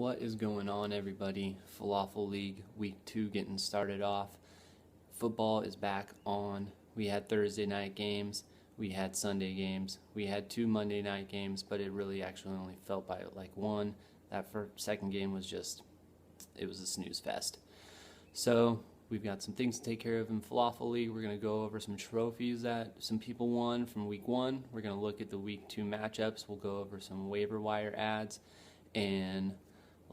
What is going on, everybody? Falafel League Week 2 getting started off. Football is back on. We had Thursday night games, we had Sunday games, we had 2 Monday night games, but it really actually only felt by like one. That second game was it was a snooze fest. So we've got some things to take care of in Falafel League. We're going to go over some trophies that some people won from Week 1. We're going to look at the Week 2 matchups. We'll go over some waiver wire ads, and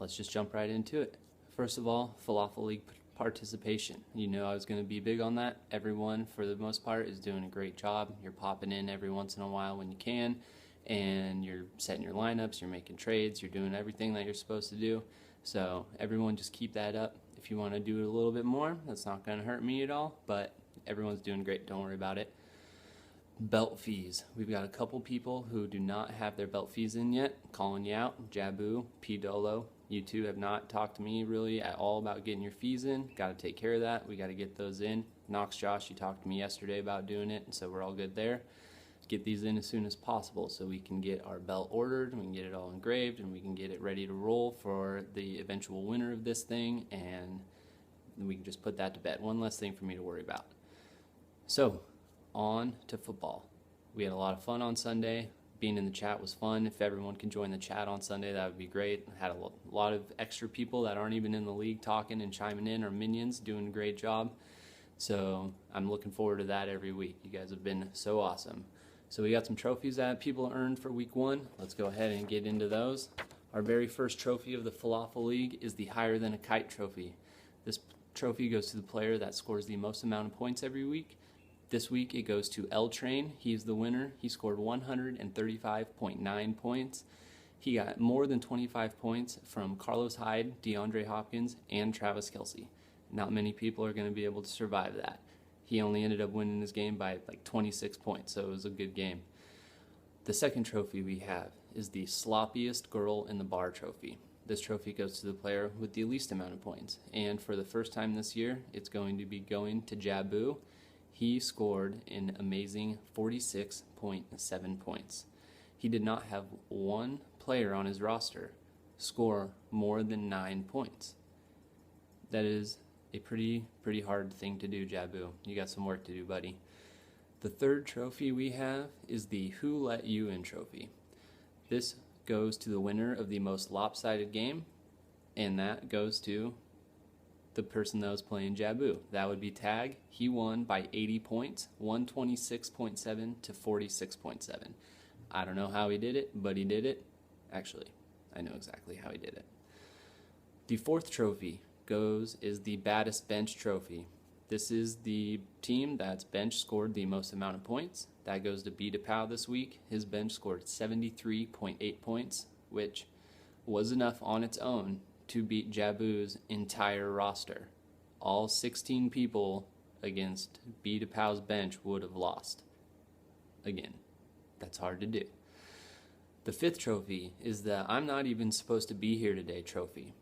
let's just jump right into it. First of all, Falafel League participation. You know I was going to be big on that. Everyone, for the most part, is doing a great job. You're popping in every once in a while when you can, and you're setting your lineups, you're making trades, you're doing everything that you're supposed to do. So everyone just keep that up. If you want to do it a little bit more, that's not going to hurt me at all, but everyone's doing great. Don't worry about it. Belt fees. We've got a couple people who do not have their belt fees in yet. Calling you out. Jabu, P. Dolo. You two have not talked to me really at all about getting your fees in. Got to take care of that. We got to get those in. Knox Josh, you talked to me yesterday about doing it, and so we're all good there. Get these in as soon as possible so we can get our belt ordered, we can get it all engraved, and we can get it ready to roll for the eventual winner of this thing, and we can just put that to bed. One less thing for me to worry about. So, on to football. We had a lot of fun on Sunday. Being in the chat was fun. If everyone can join the chat on Sunday, that would be great. Had a lot of extra people that aren't even in the league talking and chiming in. Our minions doing a great job. So I'm looking forward to that every week. You guys have been so awesome. So we got some trophies that people earned for Week 1. Let's go ahead and get into those. Our very first trophy of the Falafel League is the Higher Than a Kite trophy. This trophy goes to the player that scores the most amount of points every week. This week it goes to L Train. He's the winner. He scored 135.9 points. He got more than 25 points from Carlos Hyde, DeAndre Hopkins, and Travis Kelce. Not many people are going to be able to survive that. He only ended up winning his game by like 26 points, so it was a good game. The second trophy we have is the Sloppiest Girl in the Bar trophy. This trophy goes to the player with the least amount of points. And for the first time this year, it's going to be going to Jabu. He scored an amazing 46.7 points. He did not have one player on his roster score more than 9 points. That is a pretty hard thing to do, Jabu. You got some work to do, buddy. The third trophy we have is the Who Let You In trophy. This goes to the winner of the most lopsided game, and that goes to the person that was playing Jabu. That would be Tag. He won by 80 points, 126.7 to 46.7. I don't know how he did it, but he did it. Actually, I know exactly how he did it. The fourth trophy is the Baddest Bench trophy. This is the team that's bench scored the most amount of points. That goes to B. DePow this week. His bench scored 73.8 points, which was enough on its own to beat Jabu's entire roster. All 16 people against B. DePow's bench would have lost. Again, that's hard to do. The fifth trophy is the I'm not even supposed to be here today trophy.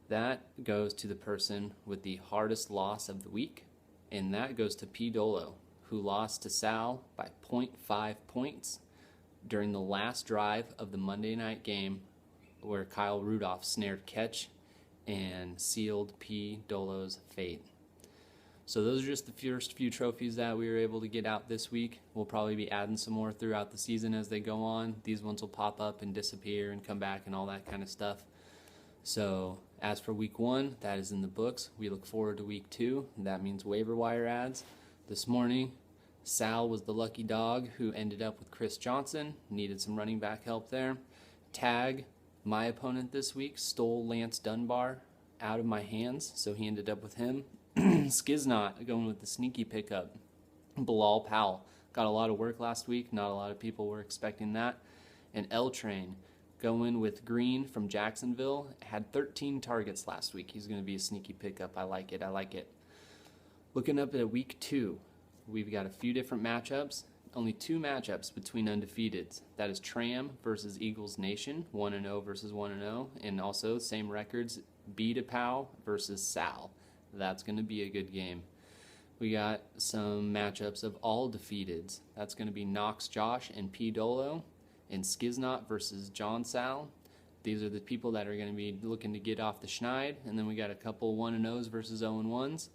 That goes to the person with the hardest loss of the week, and that goes to P. Dolo, who lost to Sal by 0.5 points during the last drive of the Monday night game, where Kyle Rudolph snared catch and sealed P. Dolo's fate. So those are just the first few trophies that we were able to get out this week. We'll probably be adding some more throughout the season as they go on. These ones will pop up and disappear and come back and all that kind of stuff. So as for Week 1, that is in the books. We look forward to Week 2. That means waiver wire ads. This morning, Sal was the lucky dog who ended up with Chris Johnson. Needed some running back help there. Tag, my opponent this week, stole Lance Dunbar out of my hands, so he ended up with him. Skiznot going with the sneaky pickup. Bilal Powell got a lot of work last week. Not a lot of people were expecting that. And L Train going with Green from Jacksonville. Had 13 targets last week. He's going to be a sneaky pickup. I like it. Looking up at Week 2, we've got a few different matchups. Only 2 matchups between undefeateds. That is Tram versus Eagles Nation, 1-0 versus 1-0, and also same records, B. DePow versus Sal. That's going to be a good game. We got some matchups of all defeateds. That's going to be Knox Josh and P. Dolo, and Skiznot versus John Sal. These are the people that are going to be looking to get off the schneid. And then we got a couple 1-0s versus 0-1s.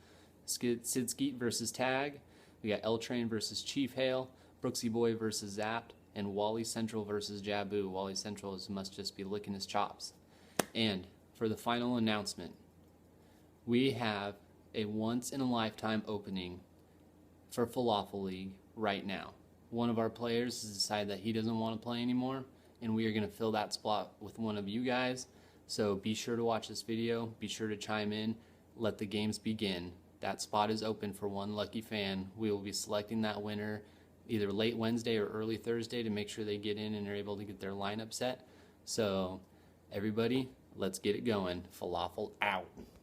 Sid Skeet versus Tag. We got L Train versus Chief Hale. Brooksy Boy versus Zapped. And Wally Central versus Jabu. Wally Central must just be licking his chops. And for the final announcement, we have a once-in-a-lifetime opening for FLAFFL League right now. One of our players has decided that he doesn't want to play anymore, and we are going to fill that spot with one of you guys. So be sure to watch this video. Be sure to chime in. Let the games begin. That spot is open for one lucky fan. We will be selecting that winner either late Wednesday or early Thursday to make sure they get in and are able to get their lineup set. So everybody, let's get it going. FLAFFL out.